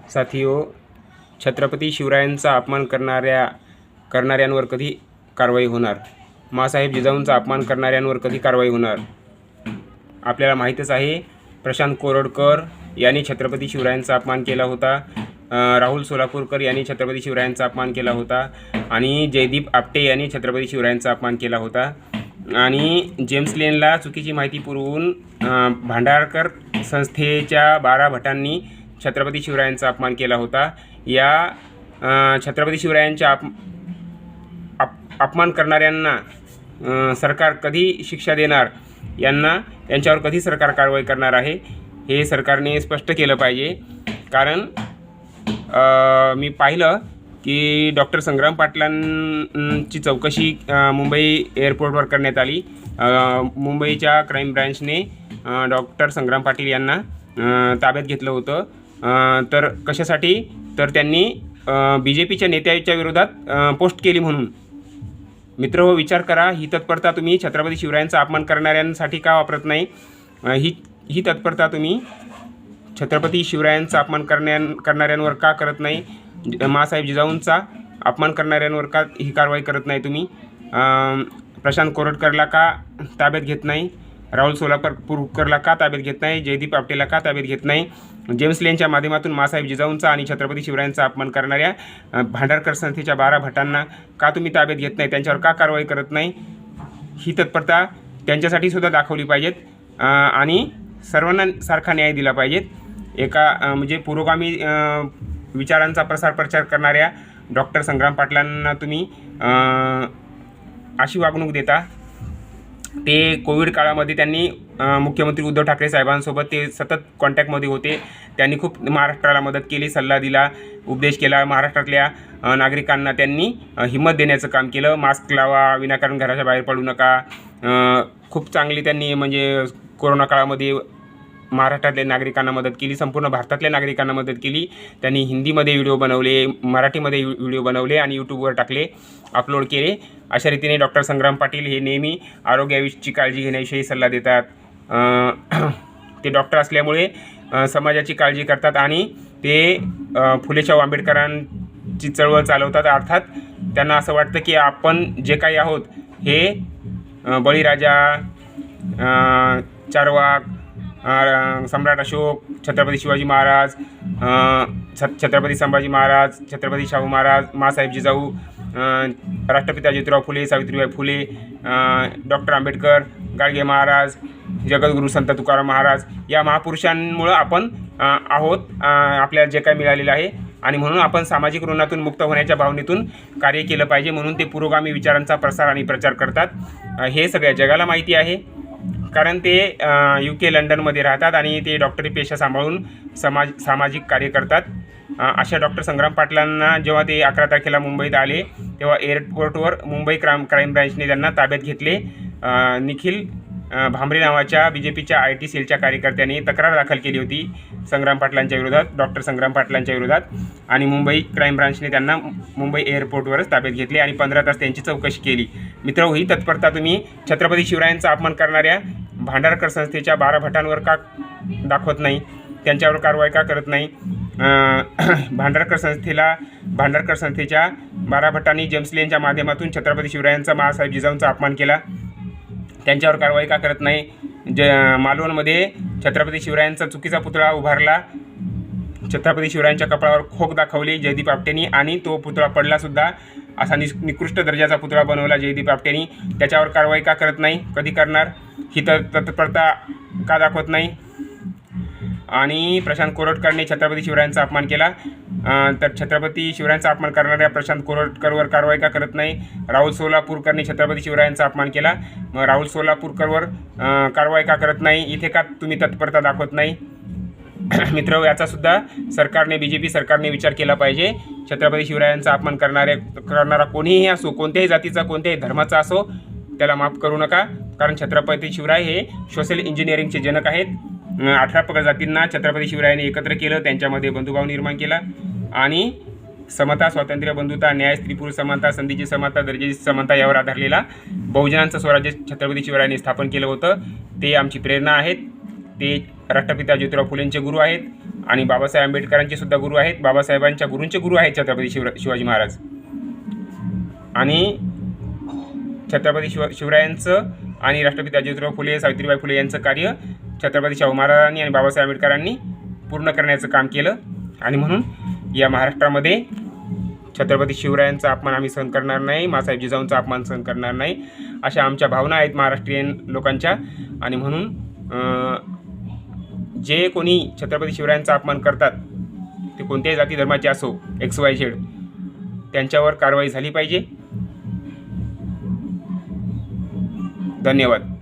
साथियो, छत्रपती शिवरायांचा अपमान करणाऱ्यांवर कधी कारवाई होणार? माँसाहेब जिजाऊंचा अपमान करणाऱ्यांवर कधी कारवाई होणार? आपल्याला माहीतच आहे, प्रशांत कोरडकर यांनी छत्रपती शिवरायांचा अपमान केला होता. राहुल सोलापूरकर यांनी छत्रपती शिवरायांचा अपमान केला होता आणि जयदीप आपटे यांनी छत्रपती शिवरायांचा अपमान केला होता. आणि जेम्स लेनला चुकीची माहिती पुरवून भांडारकर संस्थेच्या 12 भटांनी छत्रपती शिवरायांचा अपमान केला होता. या छत्रपती शिवरायांच्या अपमान करणाऱ्यांना सरकार कधी शिक्षा देणार, यांच्यावर कधी सरकार कारवाई करणार आहे, हे सरकारने स्पष्ट केलं पाहिजे. कारण मी पाहिलं की डॉक्टर संग्राम पाटलांची चौकशी मुंबई एअरपोर्टवर करण्यात आली. मुंबईच्या क्राईम ब्रँचने डॉक्टर संग्राम पाटील यांना ताब्यात घेतलं होतं. तर कशासाठी? तर त्यांनी BJPच्या नेत्याच्या विरोधात पोस्ट केली म्हणून. मित्र हो, विचार करा, ही तत्परता तुम्ही छत्रपती शिवरायांचा अपमान करणाऱ्यांसाठी का वापरत नाही? ही तत्परता तुम्ही छत्रपती शिवरायांचा अपमान करणाऱ्यांवर का करत नाही? माँसाहेब जिजाऊंचा अपमान करणाऱ्यांवर का ही कारवाई करत नाही तुम्ही? प्रशांत कोरडकरला का ताब्यात घेत नाही? राहुल सोलापूरकरला का ताब्यात घेत नाही? जयदीप आपटेला का ताब्यात घेत नाही? जेम्स लेनच्या माध्यमातून माँसाहेब जिजाऊंचा आणि छत्रपती शिवरायांचा अपमान करणाऱ्या भांडारकर संस्थेच्या 12 भटांना का तुम्ही ताब्यात घेत नाही? त्यांच्यावर का कारवाई करत नाही? ही तत्परता त्यांच्यासाठी सुद्धा दाखवली पाहिजेत आणि सर्वांना सारखा न्याय दिला पाहिजेत. म्हणजे पुरोगामी विचारांचा प्रचार करणाऱ्या डॉक्टर संग्राम पाटलांना तुम्ही अशी वागणूक देता. ते कोविड काळामध्ये त्यांनी मुख्यमंत्री उद्धव ठाकरे साहेबांसोबत ते सतत कॉन्टॅक्टमध्ये होते. त्यांनी खूप महाराष्ट्राला मदत केली, सल्ला दिला, उपदेश केला. महाराष्ट्रातल्या नागरिकांना त्यांनी हिंमत देण्याचं काम केलं. मास्क लावा, विनाकारण घराच्या बाहेर पडू नका. खूप चांगली त्यांनी म्हणजे कोरोना काळामध्ये महाराष्ट्रातल्या नागरिकांना मदत केली, संपूर्ण भारतातल्या नागरिकांना मदत केली. त्यांनी हिंदीमध्ये व्हिडिओ बनवले, मराठीमध्ये व्हिडिओ बनवले आणि यूट्यूबवर टाकले, अपलोड केले. अशा रीतीने डॉक्टर संग्राम पाटील हे नेहमी आरोग्याविषयीची काळजी घेण्याविषयी सल्ला देतात. ते डॉक्टर असल्यामुळे समाजाची काळजी करतात आणि ते फुलेशाहू आंबेडकरांची चळवळ चालवतात. अर्थात त्यांना असं वाटतं की आपण जे काही आहोत हे बळीराजा, चारवाक, सम्राट अशोक, छत्रपती शिवाजी महाराज, छत्रपती संभाजी महाराज, छत्रपती शाहू महाराज, माँसाहेब जिजाऊ, राष्ट्रपिता ज्योतिराव फुले, सावित्रीबाई फुले, डॉक्टर आंबेडकर, गाडगे महाराज, जगद्गुरू संत तुकाराम महाराज, या महापुरुषांमुळं आपण आहोत. आपल्याला जे काय मिळालेलं आहे आणि म्हणून आपण सामाजिक ऋणातून मुक्त होण्याच्या भावनेतून कार्य केलं पाहिजे. म्हणून ते पुरोगामी विचारांचा प्रसार आणि प्रचार करतात. हे सगळ्या जगाला माहिती आहे. कारण ते UK लंडनमध्ये राहतात आणि ते डॉक्टरी पेशा सांभाळून सामाजिक कार्य करतात. अशा डॉक्टर संग्राम पाटलांना जेव्हा ते 11 तारखेला मुंबईत आले तेव्हा एअरपोर्टवर मुंबई क्राईम ब्रँचने त्यांना ताब्यात घेतले. निखिल भांबरे नावाच्या BJPच्या IT सेलच्या कार्यकर्त्यांनी तक्रार दाखल केली होती संग्राम पाटलांच्या विरोधात, डॉक्टर संग्राम पाटलांच्या विरोधात, आणि मुंबई क्राईम ब्रांचने त्यांना मुंबई एअरपोर्टवरच ताब्यात घेतले आणि 15 तास त्यांची चौकशी केली. मित्र, ही तत्परता तुम्ही छत्रपती शिवरायांचा अपमान करणाऱ्या भांडारकर संस्थेच्या 12 भटांवर का दाखवत नाही? त्यांच्यावर कारवाई का करत नाही? भांडारकर संस्थेच्या 12 भटांनी जेम्स लेनच्या माध्यमातून छत्रपती शिवरायांचा, माँसाहेब जिजाऊंचा अपमान केला. त्यांच्यावर कारवाई का करत नाही? मालवणमध्ये छत्रपती शिवरायांचा चुकीचा पुतळा उभारला, छत्रपती शिवरायांच्या कपाळावर खोक दाखवली जयदीप आपटेंनी आणि तो पुतळा पडलासुद्धा. असा निकृष्ट दर्जाचा पुतळा बनवला जयदीप आपटेंनी. त्याच्यावर कारवाई का करत नाही? कधी करणार? ही तत्परता का दाखवत नाही? आणि प्रशांत कोरडकरने छत्रपती शिवरायांचा अपमान केला, तर छत्रपती शिवरायांचा अपमान करणाऱ्या प्रशांत कोरडकरवर कारवाई का करत नाही? राहुल सोलापूरकरने छत्रपती शिवरायांचा अपमान केला, मग राहुल सोलापूरकरवर कारवाई का करत नाही? इथे का तुम्ही तत्परता दाखवत नाही? मित्र, याचासुद्धा BJP सरकारने विचार केला पाहिजे. छत्रपती शिवरायांचा अपमान करणारा कोणीही असो, कोणत्याही जातीचा, कोणत्याही धर्माचा असो, त्याला माफ करू नका. कारण छत्रपती शिवराय हे सोशल इंजिनिअरिंगचे जनक आहेत. 18 प्रजातींना छत्रपती शिवरायांनी एकत्र केलं, त्यांच्यामध्ये बंधुभाव निर्माण केला आणि समता, स्वातंत्र्य, बंधुता, न्याय, स्त्री पुरुष समानता, संधीची समानता, दर्जाची समानता यावर आधारलेला बहुजनांचं स्वराज्य छत्रपती शिवरायांनी स्थापन केलं होतं. ते आमची प्रेरणा आहेत. ते राष्ट्रपिता ज्योतिराव फुलेंचे गुरु आहेत. आणि बाबासाहेब आंबेडकरांचे सुद्धा गुरु आहेत. बाबासाहेबांच्या गुरूंचे गुरु आहेत छत्रपती शिवाजी महाराज. आणि छत्रपती शिवरायांचं आणि राष्ट्रपिता ज्योतिराव फुले, सावित्रीबाई फुले यांचं कार्य छत्रपती शाहू महाराजांनी आणि बाबासाहेब आंबेडकरांनी पूर्ण करण्याचं काम केलं. आणि म्हणून या महाराष्ट्रामध्ये छत्रपती शिवरायांचा अपमान आम्ही सहन करणार नाही, माँसाहेब जिजाऊंचा अपमान सहन करणार नाही, अशा आमच्या भावना आहेत महाराष्ट्रीयन लोकांच्या. आणि म्हणून जे कोणी छत्रपती शिवरायांचा अपमान करतात ते कोणत्याही जाती धर्माचे असो, XYZ, त्यांच्यावर कारवाई झाली पाहिजे. धन्यवाद.